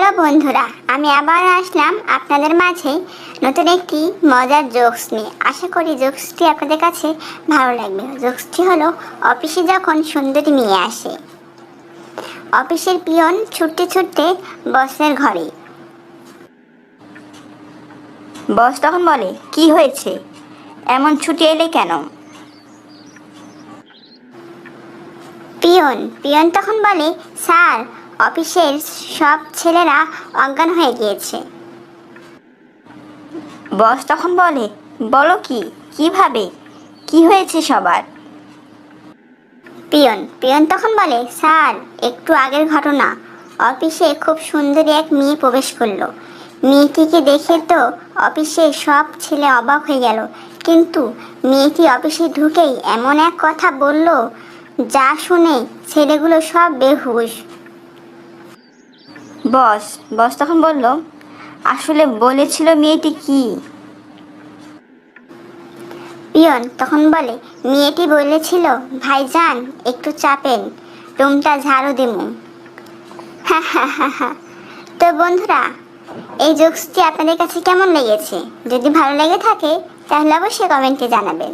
Hello বন্ধুরা, আমি আবার আসলাম আপনাদের মাঝে নতুন একটি মজার জোকস নিয়ে। আশা করি জোকসটি আপনাদের কাছে ভালো লাগবে। জোকসটি হলো, অফিসে যখন সুন্দরী মেয়ে আসে, অফিসের পিয়ন ছুটতে ছুটতে বসের ঘরে। বস তখন বলে, কি হয়েছে, এমন ছুটে এলে কেন? পিয়ন তখন বলে, স্যার, অফিসের সব ছেলেরা অজ্ঞান হয়ে গিয়েছে। বস তখন বলে, বলো কিভাবে, কি হয়েছে সবার? পিয়ন তখন বলে, স্যার, একটু আগের ঘটনা। অফিসে খুব সুন্দরী এক মেয়ে প্রবেশ করলো। মেয়েটিকে দেখে তো অফিসে সব ছেলে অবাক হয়ে গেল, কিন্তু মেয়েটি অফিসে ঢুকেই এমন এক কথা বলল যা শুনে ছেলেগুলো সব বেহুশ। বস তখন বলল, আসলে বলেছিল মেয়েটি কি? পিয়ন তখন বলে, মেয়েটি বলেছিল, ভাইজান একটু চাপেন, রুমটা ঝাড়ু দিমু। হ্যাঁ হ্যাঁ হ্যাঁ হ্যাঁ। তো বন্ধুরা, এই জোকসটি আপনাদের কাছে কেমন লেগেছে? যদি ভালো লেগে থাকে তাহলে অবশ্যই কমেন্টে জানাবেন।